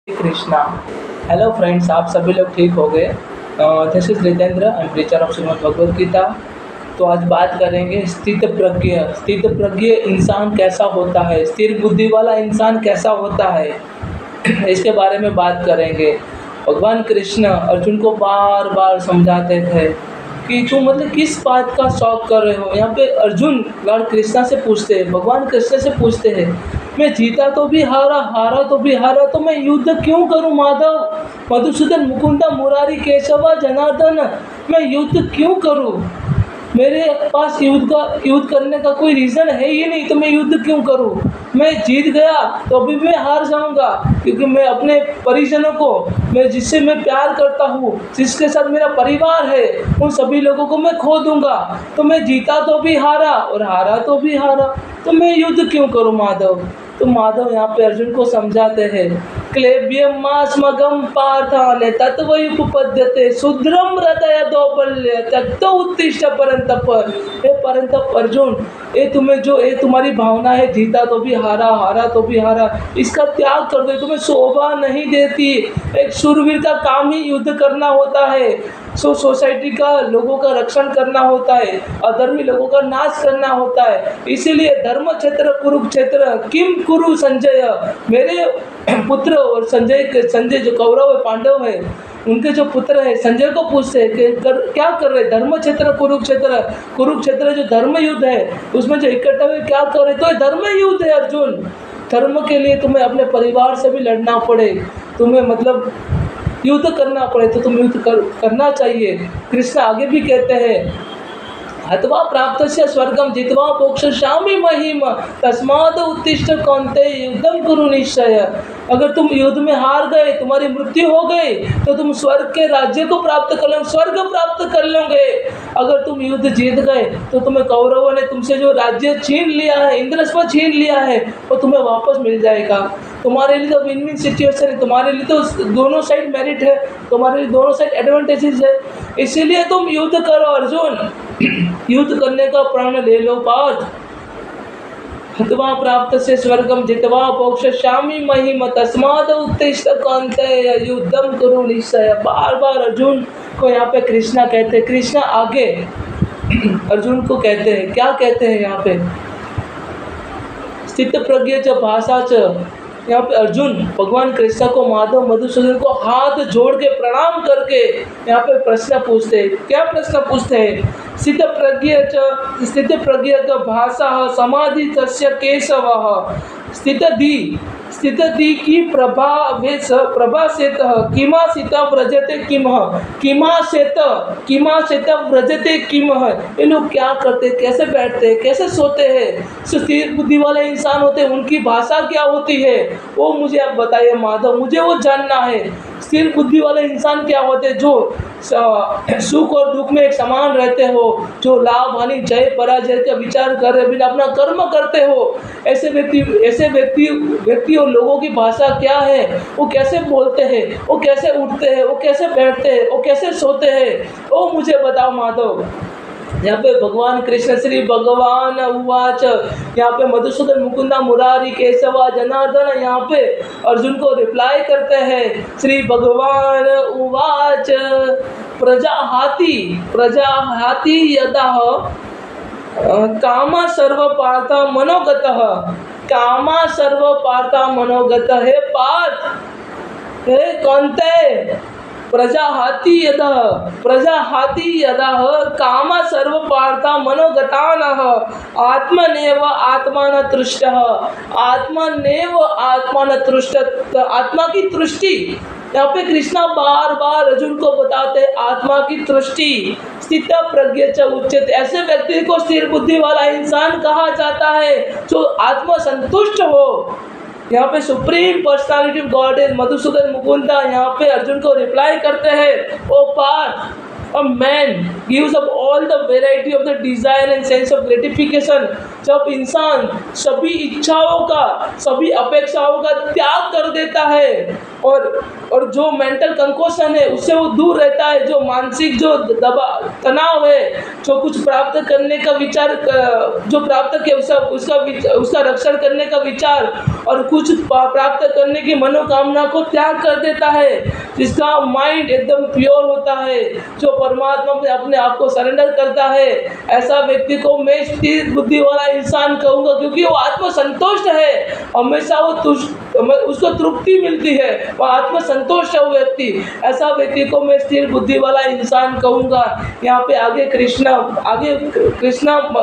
Krishna. Hello friends, आप सभी लोग ठीक हो गए। This is Ritendra, I am preacher of Shrimad Bhagavad Gita. तो आज बात करेंगे स्थित प्रज्ञ इंसान कैसा होता है, स्थिर बुद्धि वाला इंसान कैसा होता है, इसके बारे में बात करेंगे। भगवान कृष्ण अर्जुन को बार बार समझाते थे कि तुम मतलब किस बात का शौक कर रहे हो। यहाँ पे अर्जुन लॉर्ड कृष्णा से पूछते हैं, भगवान कृष्ण से पूछते हैं, मैं जीता तो भी हारा, हारा तो भी हारा, तो मैं युद्ध क्यों करूं माधव, मधुसूदन, मुकुंदा, मुरारी, केशवा, जनार्दन, मैं युद्ध क्यों करूं। मेरे पास युद्ध करने का कोई रीज़न है ही नहीं, तो मैं युद्ध क्यों करूं। मैं जीत गया तो अभी मैं हार जाऊंगा, क्योंकि मैं अपने परिजनों को, मैं जिससे मैं प्यार करता हूँ, जिसके साथ मेरा परिवार है, उन सभी लोगों को मैं खो दूंगा। तो मैं जीता तो भी हारा और हारा तो भी हारा, तो मैं युद्ध क्यों करूं माधव। तो माधव यहाँ पे अर्जुन को समझाते हैं, क्लेब्यमास्मगम पार्थाने तत्वयुपपद्यते शुद्रम हृदय दौर्बल्य त्यक्तो उत्तिष्ठ परंतप। हे परंतप अर्जुन, ये तुम्हारी भावना है, जीता तो भी हारा, हारा तो भी हारा, इसका त्याग कर दो, तुम्हें शोभा नहीं देती। एक शूरवीर का काम ही युद्ध करना होता है, सोसाइटी का लोगों का रक्षण करना होता है, अधर्मी लोगों का नाश करना होता है। इसीलिए धर्म क्षेत्र कुरुक्षेत्र किम कुरु संजय, मेरे पुत्र और संजय जो कौरव है, पांडव है, उनके जो पुत्र है संजय को पूछते हैं कि क्या कर रहे, धर्म क्षेत्र कुरुक्षेत्र जो धर्म युद्ध है उसमें जो इकट्ठा हुए क्या कर रहे, तो धर्म युद्ध है अर्जुन। धर्म के लिए तुम्हें अपने परिवार से भी लड़ना पड़े, तुम्हें मतलब युद्ध करना पड़े, तो तुम युद्ध करना चाहिए। कृष्ण आगे भी कहते हैं, हत्वा प्राप्तस्य स्वर्गम जित्वा मोक्षयिष्यामि महीम तस्माद् उत्तिष्ठ कौन्तेय युद्धं कुरु निश्चय। अगर तुम युद्ध में हार गए, तुम्हारी मृत्यु हो गई, तो तुम स्वर्ग के राज्य को प्राप्त कर लोगे, स्वर्ग प्राप्त कर लोगे। अगर तुम युद्ध जीत गए तो तुम्हें कौरवों ने तुमसे जो राज्य छीन लिया है, इंद्रस्व छीन लिया है, वो तुम्हें वापस मिल जाएगा। तुम्हारे लिए तो विन विन सिचुएशन है, तुम्हारे लिए तो दोनों साइड मेरिट है, तुम्हारे लिए दोनों साइड एडवांटेजेस है। इसीलिए तुम युद्ध करो अर्जुन, युद्ध करने का प्रण ले लो पार्थ। हत्वा प्राप्त से स्वर्गम जित्वा मोक्षयिष्यामि महीम तस्माद् उत्तिष्ठ कौन्तेय युद्धं कुरु निश्चय। बार बार अर्जुन को यहाँ पे कृष्णा कहते हैं। कृष्णा आगे अर्जुन को कहते हैं, क्या कहते हैं यहाँ पे, स्थित प्रज्ञ च भाषा च। यहाँ पे अर्जुन भगवान कृष्ण को, माधव मधुसूदन को हाथ जोड़ के प्रणाम करके यहाँ पे प्रश्न पूछते हैं। क्या प्रश्न पूछते हैं, स्थित प्रज्ञ च भाषा समाधि तस्य केशवः स्थितधि की प्रभासेत किमासित व्रजते किमासित व्रजते किम। ये लोग क्या करते, कैसे बैठते हैं, कैसे सोते हैं, स्थिर बुद्धि वाले इंसान होते हैं, उनकी भाषा क्या होती है वो मुझे आप बताइए माधव, मुझे वो जानना है। स्थिर बुद्धि वाले इंसान क्या होते हैं, जो सुख और दुख में एक समान रहते हो, जो लाभ हानि जय पराजय का विचार कर रहे बिना अपना कर्म करते हो, ऐसे व्यक्ति और लोगों की भाषा क्या है, वो कैसे बोलते हैं, वो कैसे उठते हैं, वो कैसे बैठते हैं, वो कैसे सोते हैं, वो मुझे बताओ माधव। यहाँ पे भगवान कृष्ण श्री भगवान उवाच, यहाँ पे मधुसूदन, मुकुंदा, मुरारी, केशवा, जनार्दन यहाँ पे अर्जुन को रिप्लाई करते हैं। श्री भगवान उवाच, प्रजाहाति यदा कामा सर्व पार्थ मनोगतः, कामा सर्व पार्थ मनोगतः। हे पार्थ, हे कौन्तेय, प्रजाहाति यदा काम सर्व पार्था मनोगतानः आत्मनेव आत्मान तुष्टः, आत्मनेव आत्मान तुष्ट। आत्मा की तुष्टि, यहाँ पे कृष्णा बार बार अर्जुन को बताते हैं, आत्मा की तुष्टि स्थित प्रज्ञ च उच्यते। ऐसे व्यक्ति को स्थिर बुद्धि वाला इंसान कहा जाता है जो आत्मा संतुष्ट हो। यहाँ पे सुप्रीम पर्सनालिटी ऑफ गॉड है मधुसूदन मुकुंदा यहाँ पे अर्जुन को रिप्लाई करते हैं, ओ Partha, A man gives up all the variety of the desire and sense of gratification. जब इंसान सभी इच्छाओं का, सभी अपेक्षाओं का त्याग कर देता है और जो मेंटल कंकोशन है उससे वो दूर रहता है, जो मानसिक जो दबाव तनाव है, जो कुछ प्राप्त करने का विचार, जो प्राप्त किया उसका रक्षण करने का विचार और कुछ प्राप्त करने की मनोकामना को त्याग कर देता है, जिसका माइंड एकदम प्योर होता है, जो परमात्मा में अपने आप को सरेंडर करता है, ऐसा व्यक्ति को मैं स्थिर बुद्धि वाला इंसान कहूँगा, क्योंकि वो आत्मसंतुष्ट है। हमेशा वो उसको तृप्ति मिलती है, वो आत्मसंतुष्ट है वो व्यक्ति। ऐसा व्यक्ति को मैं स्थिर बुद्धि वाला इंसान कहूँगा। यहाँ पे आगे कृष्णा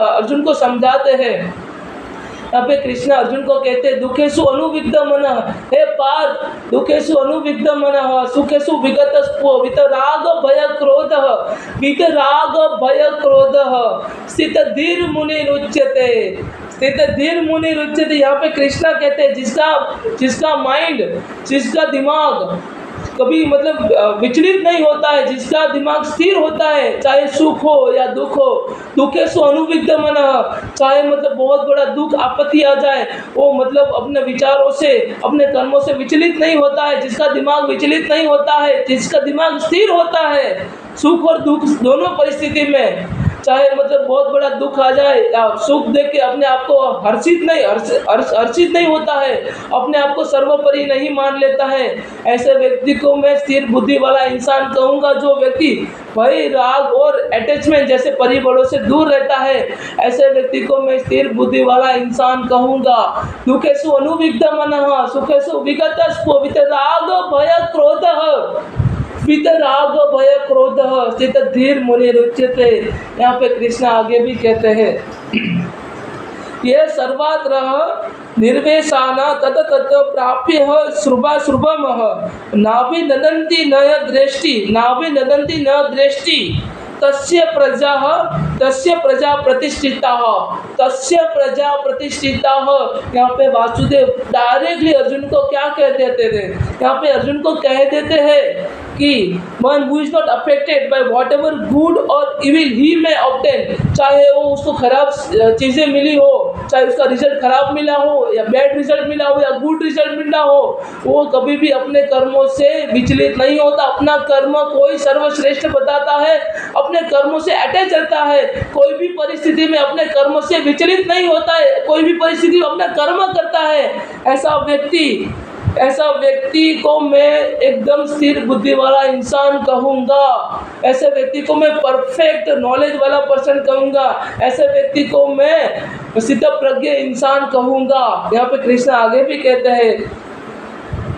अर्जुन को समझाते हैं। यहाँ पे कृष्ण अर्जुन को कहते हैं, दुखेषु अनुविग्ध मनः, हे पार्थ, दुखेषु अनुविग्ध मनः, सुखेषु विगत स्पो, वितराग भय क्रोधः, वितराग भय क्रोधः, स्थित धीर मुनि रुच्यते। स्थित धीर मुनि रुच्यते, यहाँ पे कृष्णा कहते हैं जिसका माइंड, जिसका दिमाग कभी मतलब विचलित नहीं होता है, जिसका दिमाग स्थिर होता है, चाहे सुख हो या दुख हो। दुखेषु अनुविग्ध मनः, चाहे मतलब बहुत बड़ा दुख आपत्ति आ जाए, वो मतलब अपने विचारों से, अपने कर्मों से विचलित नहीं होता है, जिसका दिमाग विचलित नहीं होता है, जिसका दिमाग स्थिर होता है सुख और दुख दोनों परिस्थिति में। चाहे मतलब बहुत बड़ा दुख आ जाए या सुख देख के अपने आप को हर्षित नहीं होता है, अपने आप को सर्वोपरि नहीं मान लेता है, ऐसे व्यक्ति को मैं स्थिर बुद्धि वाला इंसान कहूँगा। जो व्यक्ति भय, राग और अटैचमेंट जैसे परिबलों से दूर रहता है, ऐसे व्यक्ति को मैं स्थिर बुद्धि वाला इंसान कहूँगा। दुखेषु अनुविग्ध मनः, सुखेषु विगत स्पो, वितराग भय क्रोधः, वितराग भय क्रोधः, स्थित धीर मुनि रुच्यते। यहाँ पे कृष्ण आगे भी कहते हैं, ये सर्वात्र निर्वेशाना तत तत प्राप्य श्रुभमः, नाभि नदन्ति न दृष्टि, तस्य प्रजा प्रतिष्ठिता। यहाँ पे वासुदेव डायरेक्टली अर्जुन को क्या कह देते थे, यहाँ पे अर्जुन को कह देते हैं कि one who is not affected by whatever good और इविल ही मे ऑब्टेन, चाहे वो उसको खराब चीज़ें मिली हो, चाहे उसका रिजल्ट खराब मिला हो या बैड रिजल्ट मिला हो या गुड रिजल्ट मिला हो, वो कभी भी अपने कर्मों से विचलित नहीं होता। अपना कर्म कोई सर्वश्रेष्ठ बताता है, अपने कर्मों से अटैच रहता है, कोई भी परिस्थिति में अपने कर्मों से विचलित नहीं होता है, कोई भी परिस्थिति में अपना कर्म करता है। ऐसा व्यक्ति को मैं एकदम स्थिर बुद्धि वाला इंसान कहूँगा। ऐसे व्यक्ति को मैं परफेक्ट नॉलेज वाला पर्सन कहूँगा। ऐसे व्यक्ति को मैं सिद्ध प्रज्ञ इंसान कहूँगा। यहाँ पे कृष्ण आगे भी कहते हैं,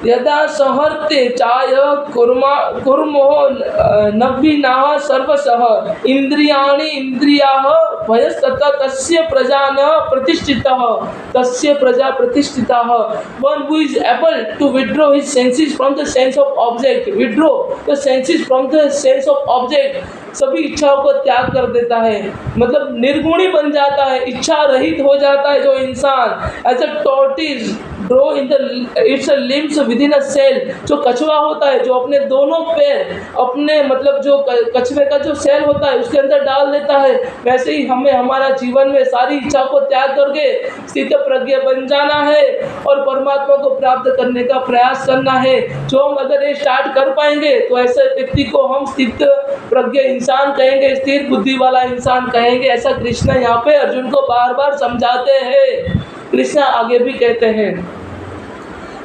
यदा सहर्ते चाय कुर्मो नव्यनाः सर्वशः, इंद्रियाणि इंद्रियाः भयस्ततः तस्य प्रजा न प्रतिष्ठितः, तस्य प्रजा प्रतिष्ठिताः। One who is able to withdraw his senses from the sense of object, withdraw the senses from the sense of object, सभी इच्छाओं को त्याग कर देता है, मतलब निर्गुणी बन जाता है, इच्छा रहित हो जाता है। जो इंसान as a tortoise draw in its limbs within a shell, जो कछुआ होता है जो अपने दोनों पैर अपने मतलब जो कछुए का जो सेल होता है उसके अंदर डाल देता है, वैसे ही हमें हमारा जीवन में सारी इच्छा को त्याग करके स्थित प्रज्ञ बन जाना है और परमात्मा को प्राप्त करने का प्रयास करना है। जो हम अगर ये स्टार्ट कर पाएंगे तो ऐसे व्यक्ति को हम स्थित प्रज्ञ इंसान कहेंगे, स्थिर बुद्धि वाला इंसान कहेंगे। ऐसा कृष्ण यहाँ पे अर्जुन को बार बार समझाते हैं। कृष्ण आगे भी कहते हैं,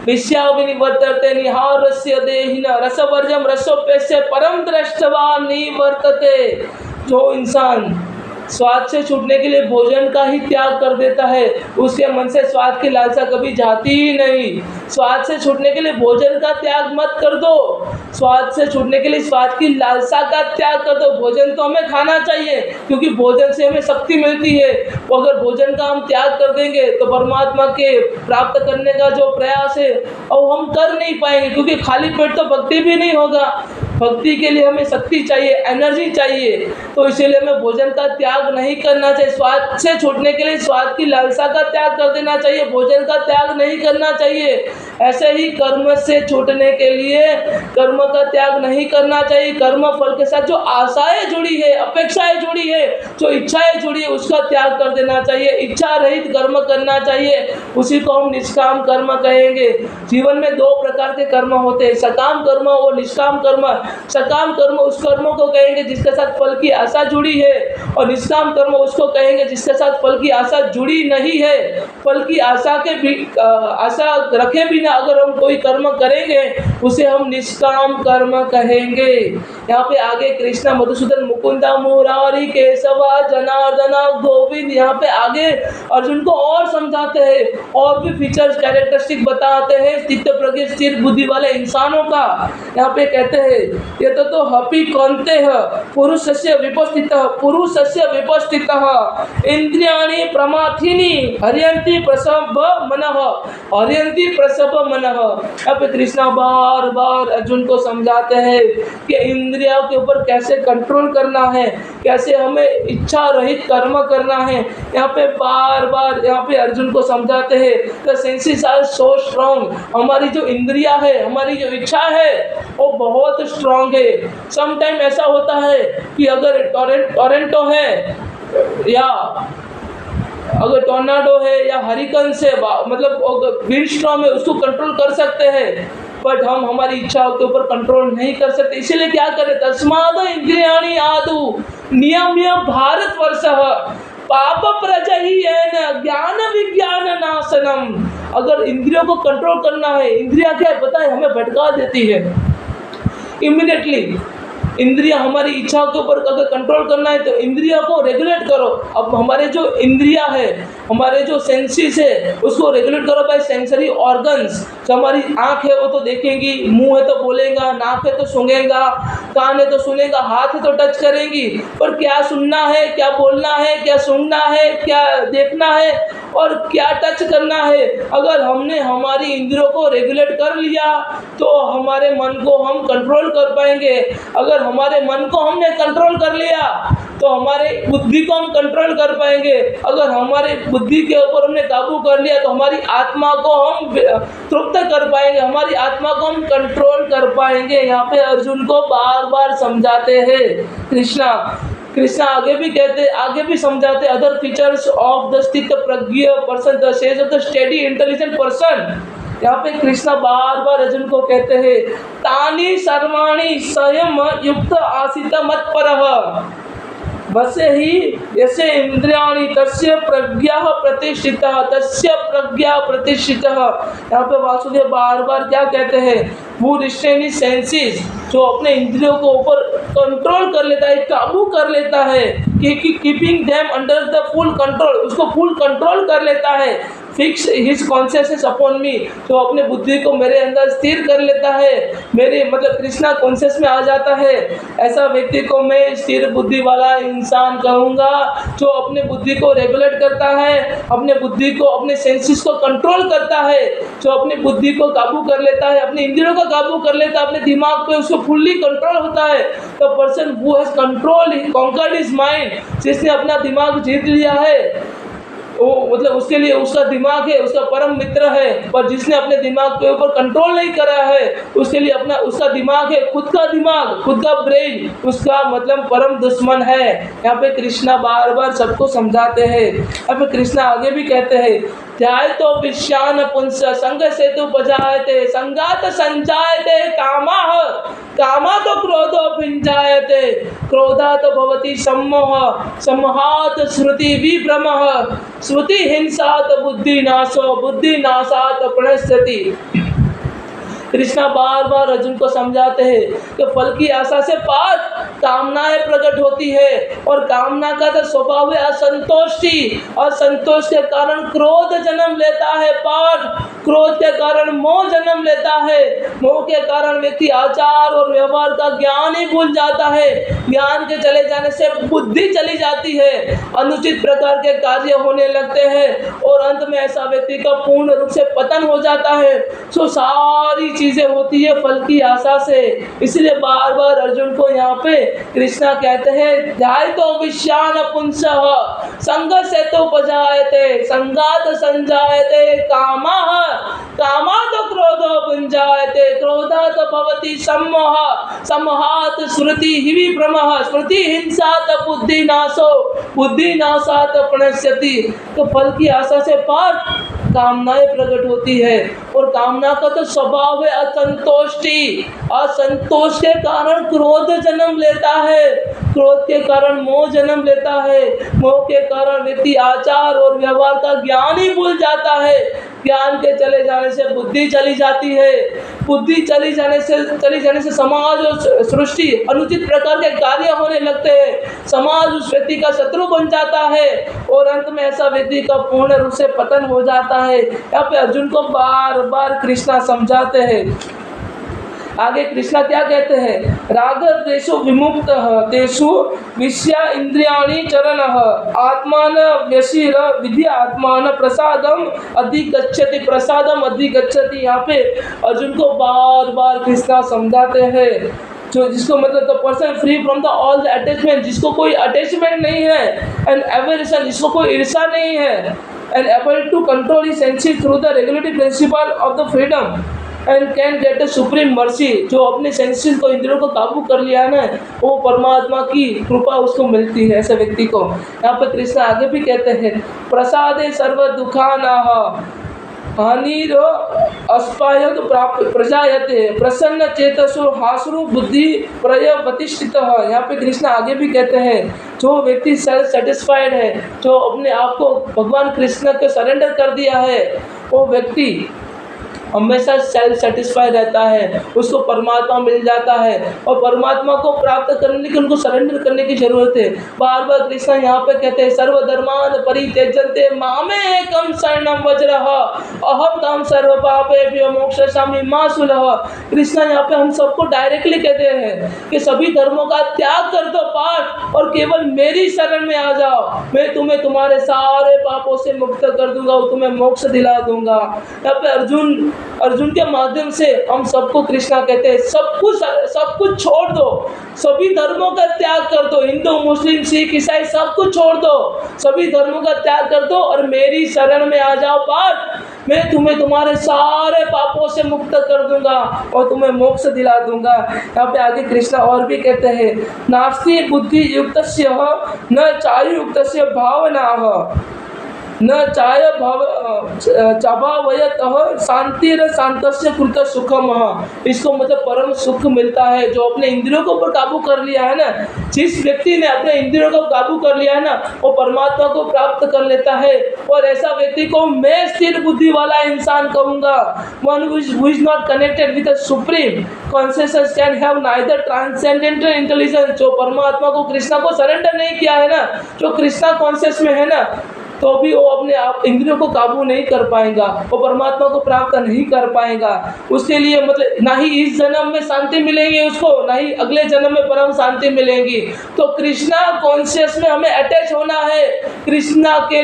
विश्याविनिवर्तते निहारस्य देहिन रसवर्जम रसोप्यस्य परम दृष्टवा निवर्तते। जो इंसान स्वाद से छूटने के लिए भोजन का ही त्याग कर देता है, उसके मन से स्वाद की लालसा कभी जाती ही नहीं। स्वाद से छूटने के लिए भोजन का त्याग मत कर दो, स्वाद से छूटने के लिए स्वाद की लालसा का त्याग कर दो। भोजन तो हमें खाना चाहिए क्योंकि भोजन से हमें शक्ति मिलती है, तो अगर भोजन का हम त्याग कर देंगे तो परमात्मा के प्राप्त करने का जो प्रयास है वो हम कर नहीं पाएंगे, क्योंकि खाली पेट तो भक्ति भी नहीं होगा। भक्ति के लिए हमें शक्ति चाहिए, एनर्जी चाहिए, तो इसीलिए हमें भोजन का त्याग नहीं करना चाहिए। स्वाद से छूटने के लिए स्वाद की लालसा का त्याग कर देना चाहिए, भोजन का त्याग नहीं करना चाहिए। ऐसे ही कर्म से छूटने के लिए कर्म का त्याग नहीं करना चाहिए। कर्म फल के साथ जो आशाएं जुड़ी है, अपेक्षाएं जुड़ी है, जो इच्छाएं जुड़ी है, उसका त्याग कर देना चाहिए। इच्छा रहित कर्म करना चाहिए, उसी को हम निष्काम कर्म कहेंगे। जीवन में दो प्रकार के कर्म होते हैं, सकाम कर्म और निष्काम कर्म। सकाम कर्म उस कर्म को कहेंगे जिसके साथ फल की आशा जुड़ी है, और निष्काम कर्म उसको कहेंगे जिसके साथ फल की आशा जुड़ी नहीं है। फल की आशा के भी आशा रखे बिना अगर हम कोई कर्म करेंगे उसे हम निष्काम कर्म कहेंगे। यहाँ पे आगे कृष्ण मधुसूदन मुकुंदा मुरारी केशवा जनार्दना गोविंद, यहाँ पे आगे अर्जुन को और समझाते हैं, और भी फीचर्स कैरेक्टरिस्टिक बताते हैं स्थित प्रज्ञ स्थिर बुद्धि वाले इंसानों का। यहाँ पे कहते हैं ये तो हपी कौनते है पुरुषस्य विपस्थितः इंद्रियाणि प्रमाथिनी हरियंती प्रसव मनः यहाँ पे कृष्णा बार बार अर्जुन को समझाते हैं कि इंद्रियों के ऊपर कैसे कंट्रोल करना है, कैसे हमें इच्छा रहित कर्म करना है। यहाँ पे बार बार यहाँ पे अर्जुन को समझाते हैं the senses are so strong. हमारी जो इंद्रिया है, हमारी जो इच्छा है वो बहुत स्ट्रॉन्ग है। समटाइम ऐसा होता है कि अगर टोरेंटो है या अगर टोर्नाडो है या हरिकन से मतलब विंड स्टॉर्म है, उसको कंट्रोल कर सकते हैं, बट हम हमारी इच्छाओं के ऊपर कंट्रोल नहीं कर सकते। इसीलिए क्या करें, तस्माद इंद्रियाणि आदु नियम्य भारतवर्ष पाप प्रजहि ज्ञान विज्ञान नाशनम। अगर इंद्रियों को कंट्रोल करना है, इंद्रिया क्या पता है हमें भटका देती है इमीडिएटली। इंद्रिया हमारी इच्छाओं के ऊपर अगर कंट्रोल करना है तो इंद्रियों को रेगुलेट करो। अब हमारे जो इंद्रिया है, हमारे जो सेंसेस है, उसको रेगुलेट करो बाय सेंसरी ऑर्गन्स। जो हमारी आँख है वो तो देखेंगी, मुंह है तो बोलेगा, नाक है तो सूंघेगा, कान है तो सुनेगा, हाथ है तो टच करेंगी, पर क्या सुनना है, क्या बोलना है, क्या सूंघना है, क्या देखना है और क्या टच करना है, अगर हमने हमारी इंद्रियों को रेगुलेट कर लिया तो हमारे मन को हम कंट्रोल कर पाएंगे। अगर हमारे मन को हमने कंट्रोल कर लिया तो हमारे बुद्धि को हम कंट्रोल कर पाएंगे। अगर हमारे बुद्धि के ऊपर हमने काबू कर लिया तो हमारी आत्मा को हम तृप्त कर पाएंगे, हमारी आत्मा को हम कंट्रोल कर पाएंगे। यहाँ पे अर्जुन को बार बार समझाते हैं कृष्णा आगे भी समझाते other features of the sthita prajna person, the sage of the steady intelligent person. यहाँ पे कृष्णा बार बार अर्जुन को कहते हैं तानि सर्वाणि स्वयं युक्त आसित मत्परः वसे ही यसे इंद्रियाणि तस्य प्रज्ञा प्रतिष्ठितः यहाँ पे वासुदेव बार बार क्या कहते हैं, वो रिस्ट्रेन हिज सेंसेस, जो अपने इंद्रियों को ऊपर कंट्रोल कर लेता है, काबू कर लेता है, keeping them under the full control, उसको फुल कंट्रोल कर लेता है। फिक्स हिज कॉन्शियसनेस अपॉन मी, जो अपने बुद्धि को मेरे अंदर स्थिर कर लेता है, मेरे मतलब कृष्णा कॉन्शियस में आ जाता है, ऐसा व्यक्ति को मैं स्थिर बुद्धि वाला इंसान कहूँगा, जो अपने बुद्धि को रेगुलेट करता है, अपने बुद्धि को, अपने सेंसेस को कंट्रोल करता है, जो अपनी बुद्धि को काबू कर लेता है, अपने इंद्रियों को काबू कर लेता है, अपने दिमाग पे उसको फुल्ली कंट्रोल होता है। तो person who has control conquered his mind, जिसने अपना दिमाग जीत लिया है, वो मतलब उसके लिए उसका दिमाग है उसका परम मित्र है, पर जिसने अपने दिमाग के ऊपर कंट्रोल नहीं करा है उसके लिए उसका दिमाग है, खुद का ब्रेन उसका मतलब परम दुश्मन है। यहाँ पे कृष्णा बार बार सबको समझाते हैं। यहाँ पे कृष्णा आगे भी कहते हैं ध्याय तो विश्यान पुंस संग से तो बजायते संगात संजायते कामा तो क्रोधो भिंजायते क्रोधात भवति सम्मोह सम्मोहात श्रुति विभ्रमः श्रुति हिंसात बुद्धि नाशात प्रणश्यति। कृष्णा बार बार अर्जुन को समझाते हैं कि फल की आशा से पाठ कामनाएं प्रकट होती है, और कामना का तो स्वभाव है असंतोषी, और संतोष के कारण क्रोध जन्म लेता है पाठ, क्रोध के कारण मोह जन्म लेता है, मोह के कारण व्यक्ति आचार और व्यवहार का ज्ञान ही भूल जाता है, ज्ञान के चले जाने से बुद्धि चली जाती है, अनुचित प्रकार के कार्य होने लगते हैं, और अंत में ऐसा व्यक्ति का पूर्ण रूप से पतन हो जाता है। सो सारी चीजें होती है फल की आशा से। इसलिए बार बार अर्जुन को यहाँ पे कृष्णा कहते हैं ध्यायतो विश्यान पुंसः संग से तो बजायते संगात संजायते कामः कामात् क्रोधो भुञ्जायते क्रोधात् भवति सम्मोह सम्मोहात् स्मृति विभ्रमः स्मृति हिंसात् बुद्धिनाशो बुद्धिनाशात् प्रणश्यति। तो फल की आशा से पार कामनाएं प्रकट होती है और कामना का तो स्वभाव है असंतोषी। असंतोष के कारण क्रोध जन्म लेता है, क्रोध के कारण मोह जन्म लेता है, मोह के कारण व्यक्ति आचार और व्यवहार का ज्ञान ही भूल जाता है। ज्ञान के चले जाने से बुद्धि चली जाती है, बुद्धि चली जाने से समाज और सृष्टि अनुचित प्रकार के कार्य होने लगते हैं। समाज उस व्यक्ति का शत्रु बन जाता है और अंत में ऐसा व्यक्ति का पूर्ण रूप से पतन हो जाता है। यहाँ पे अर्जुन को बार बार कृष्णा समझाते हैं। आगे कृष्णा क्या कहते हैं, राग देशु विमुक्त तेषु विषया इंद्रियाणि चरणः आत्मान व्यशीर विद्या आत्मान प्रसादम अधिगच्छति प्रसादम अधिगच्छति। यहाँ पे अर्जुन को बार बार कृष्णा समझाते हैं जो जिसको मतलब the person free from the all the attachment, जिसको कोई अटैचमेंट नहीं है, एंड एवरेशन, जिसको कोई ईर्ष्या नहीं है, and able to control his senses through the regulatory principle of the freedom and can get a supreme mercy. जो अपने सेंसेस को इंद्रियों को काबू कर लिया है ना, वो परमात्मा की कृपा उसको मिलती है ऐसे व्यक्ति को। यहाँ पे कृष्ण आगे भी कहते हैं प्रसादे सर्व दुखानाः हानिर अस्पायत प्रजायते प्रसन्न चेतसो हासुरु बुद्धि प्रयवतिष्ठित। यहाँ पे कृष्ण आगे भी कहते हैं जो व्यक्ति सेल्फ सेटिस्फाइड है, जो अपने आप को भगवान कृष्ण को सरेंडर कर दिया है, वो व्यक्ति हमेशा सेल्फ सेटिस्फाई रहता है, उसको परमात्मा मिल जाता है। और परमात्मा को प्राप्त करने के उनको सरेंडर करने की जरूरत है। बार बार कृष्ण यहाँ पे कहते हैं सर्वधर्मान परित्यज्यन्ते मामे एकम शरणम वज्रः अहम तम सर्व पापेभ्यो मोक्षयिष्यामि मा शुचः। कृष्ण यहाँ पे हम सबको डायरेक्टली कहते हैं कि सभी धर्मों का त्याग कर दो पाठ और केवल मेरी शरण में आ जाओ, मैं तुम्हें तुम्हारे सारे पापों से मुक्त कर दूंगा और तुम्हें मोक्ष दिला दूंगा। यहाँ पे अर्जुन के माध्यम से हम सबको कृष्णा कहते हैं सब कुछ छोड़ दो, सभी धर्मों का त्याग कर दो, हिंदू मुस्लिम सिख ईसाई सब कुछ छोड़ दो, सभी धर्मों का त्याग कर दो और मेरी शरण में आ जाओ पार्थ, मैं तुम्हें तुम्हारे सारे पापों से मुक्त कर दूंगा और तुम्हें मोक्ष दिला दूंगा। यहाँ पे आगे कृष्णा और भी कहते हैं नास्ति बुद्धि युक्तस्य न चायुक्तस्य भावनाः न चाय भव चाभावयतः शांतिर शांतस्य कृत सुखम। इसको मतलब परम सुख मिलता है जो अपने इंद्रियों को ऊपर काबू कर लिया है ना। जिस व्यक्ति ने अपने इंद्रियों को काबू कर लिया है ना, वो परमात्मा को प्राप्त कर लेता है। और ऐसा व्यक्ति को मैं स्थिर बुद्धि वाला इंसान कहूँगा। One who is not connected with the supreme consciousness can have neither transcendental intelligence. जो परमात्मा को कृष्णा को सरेंडर नहीं किया है ना, जो कृष्णा कॉन्शियस में है ना, तो भी वो अपने आप इंद्रियों को काबू नहीं कर पाएगा, वो परमात्मा को प्राप्त नहीं कर पाएगा। उसके लिए मतलब ना ही इस जन्म में शांति मिलेगी उसको, ना ही अगले जन्म में परम शांति मिलेगी। तो कृष्णा कॉन्शियस में हमें अटैच होना है, कृष्णा के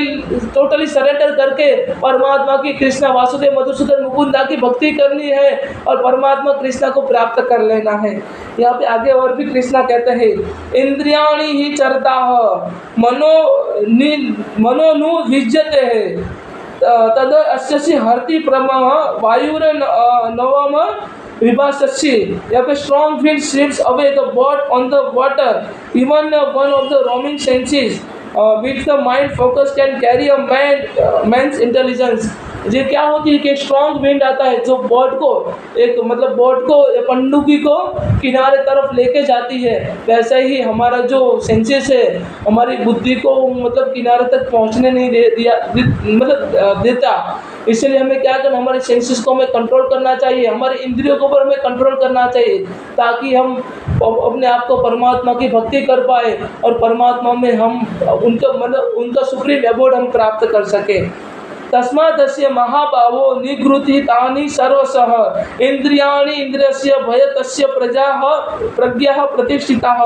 टोटली सरेंडर करके परमात्मा की कृष्णा वासुदेव मधुसूदन मुकुंदा की भक्ति करनी है और परमात्मा कृष्णा को प्राप्त कर लेना है। यहाँ पे आगे और भी कृष्णा कहते हैं इंद्रियाणि ही चरता मनो विज्यते है तद अस्यसि हरति प्रमः वायुर नवम विभासस्य। यहाँ पे strong wind sweeps away the boat on the water even one of the roaming senses with the mind focus can carry a man's intelligence. ये क्या होती है कि स्ट्रॉन्ग विंड आता है जो बोट को एक मतलब बोट को पनडुब्बी को किनारे तरफ लेके जाती है, वैसे ही हमारा जो सेंसेस है हमारी बुद्धि को मतलब किनारे तक पहुंचने नहीं देता। इसलिए हमें क्या करना, हमारे सेंसेस को हमें कंट्रोल करना चाहिए, हमारे इंद्रियों के ऊपर हमें कंट्रोल करना चाहिए ताकि हम अपने आप को परमात्मा की भक्ति कर पाए और परमात्मा में हम उनका सुप्रीम एबोर्ड हम प्राप्त कर सके। तस्मादस्य महाभावो निगृति तानि सर्वशः इंद्रियाणि इंद्रियस्य भयतस्य प्रज्ञाः प्रतिष्ठिताः।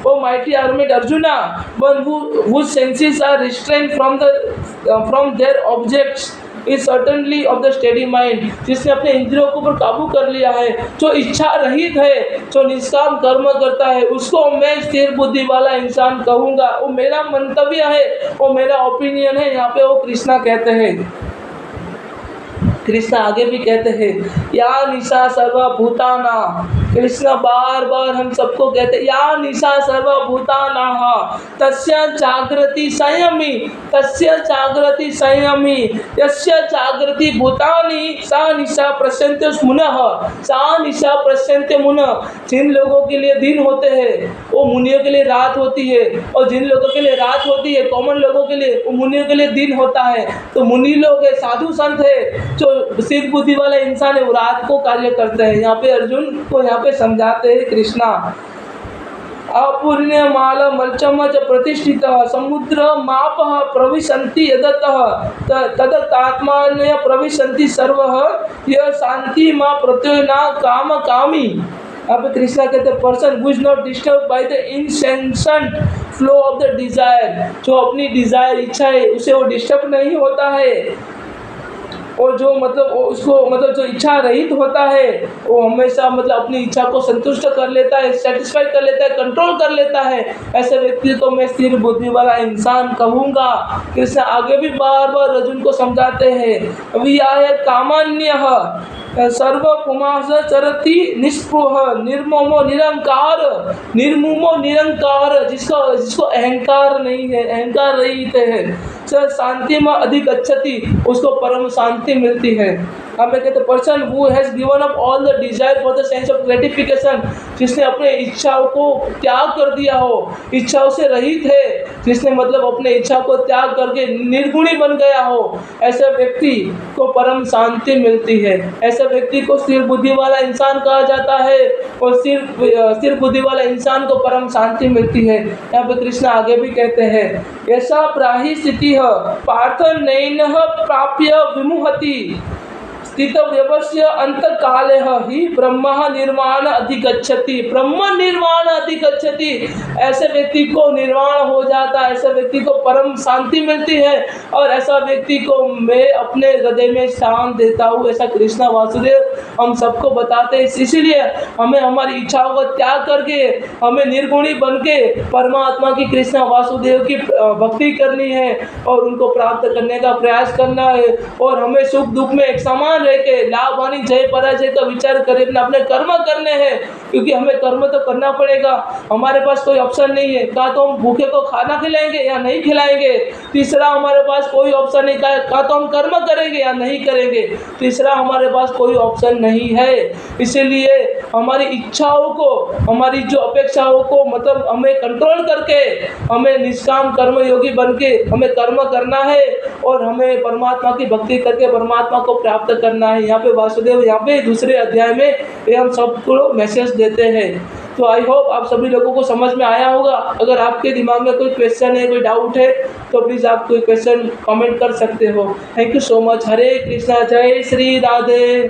ओ mighty armed Arjuna, one whose senses are restrained from their objects is certainly of the steady mind, जिसने अपने इंद्रियों के ऊपर काबू कर लिया है, जो इच्छा रहित है, जो निष्काम कर्म करता है, उसको मैं स्थिर बुद्धि वाला इंसान कहूँगा। वो मेरा मंतव्य है, वो मेरा ओपिनियन है। यहाँ पे वो कृष्णा कहते हैं। कृष्ण आगे भी कहते हैं या निशा सर्वभूताना, कृष्ण बार बार हम सबको कहते हैं या निशा सर्वभूताना तस्य जागृति संयमी, तस्य जागृति संयमी, यस्य जागृति भूतानि सा निशा प्रशांत मुनः, सा निशा प्रशांत मुनः। जिन लोगों के लिए दिन होते हैं वो मुनियों के लिए रात होती है, और जिन लोगों के लिए रात होती है कॉमन लोगों के लिए, वो मुनियों के लिए दिन होता है। तो मुनि लोग है, साधु संत है, जो सिद्ध बुद्धि वाला इंसान है, वो रात को कार्य करते हैं। यहाँ पे अर्जुन को यहाँ पे समझाते हैं कृष्णा। अपूर्ण्य माल मल्चम च प्रतिष्ठित समुद्र माप प्रविशन्ति यदतः तदतात्मान्य प्रविशन्ति सर्वः यह शांति मां प्रत्योना काम कामी। अब कृष्णा कहते हैं person who is not disturb by the incessant flow of the desire, जो अपनी डिजायर इच्छा है उसे वो डिस्टर्ब नहीं होता है, और जो मतलब उसको मतलब जो इच्छा रहित होता है वो हमेशा मतलब अपनी इच्छा को संतुष्ट कर लेता है, सेटिस्फाई कर लेता है, कंट्रोल कर लेता है। ऐसे व्यक्ति को मैं स्थिर बुद्धि वाला इंसान कहूँगा। कृष्ण आगे भी बार बार अर्जुन को समझाते हैं विहाय कामान्यः सर्व पुमास चरति निस्पृह निर्ममो निरंकार, निर्ममो निरंकार, जिसको अहंकार नहीं है, अहंकार रहित है, शांति में अधिक अच्छति, उसको परम शांति मिलती है। हमें कहते person who has given up all the desire for the sense of gratification, जिसने अपने इच्छाओं को त्याग कर दिया हो, इच्छाओं से रहित है, जिसने मतलब अपने इच्छा को त्याग करके निर्गुणी बन गया हो, ऐसे व्यक्ति को परम शांति मिलती है। ऐसे व्यक्ति को स्थिर बुद्धि वाला इंसान कहा जाता है, और स्थिर बुद्धि वाला इंसान को परम शांति मिलती है। यहाँ पे कृष्ण आगे भी कहते हैं ऐसा प्राहि स्थिति पार्थ नैनः प्राप्य विमुहति स्थित व्यवस्य अंत काले ही ब्रह्म निर्वाण अधिगच्छति, ब्रह्म निर्वाण अधिगच्छति। ऐसे व्यक्ति को निर्वाण हो जाता है, ऐसे व्यक्ति को परम शांति मिलती है, और ऐसा व्यक्ति को मैं अपने हृदय में स्थान देता हूँ। ऐसा कृष्ण वासुदेव हम सबको बताते हैं। इसीलिए हमें हमारी इच्छाओं को त्याग करके हमें निर्गुणी बन के परमात्मा की कृष्ण वासुदेव की भक्ति करनी है, और उनको प्राप्त करने का प्रयास करना है। और हमें सुख दुख में एक समान रह के लाभ हानि जय पराजय का विचार करें, अपने कर्म करने हैं, क्योंकि हमें कर्म तो करना पड़ेगा। हमारे पास कोई ऑप्शन नहीं है, का तो हम भूखे को खाना खिलाएंगे या नहीं खिलाएंगे। तीसरा हमारे पास कोई ऑप्शन नहीं, का तो हम कर्म करेंगे या नहीं करेंगे। तीसरा हमारे पास कोई ऑप्शन नहीं है। इसीलिए हमारी इच्छाओं को, हमारी जो अपेक्षाओं को मतलब हमें कंट्रोल करके हमें निष्काम कर्म योगी बन के हमें कर्म करना है, और हमें परमात्मा की भक्ति करके परमात्मा को प्राप्त करना है। यहाँ पे वासुदेव यहाँ पे दूसरे अध्याय में ये हम सबको मैसेज देते हैं। तो आई होप आप सभी लोगों को समझ में आया होगा। अगर आपके दिमाग में कोई क्वेश्चन है, कोई डाउट है, तो प्लीज़ आप कोई क्वेश्चन कमेंट कर सकते हो। Thank you so much. Hare Krishna, Jai Shri Radhe.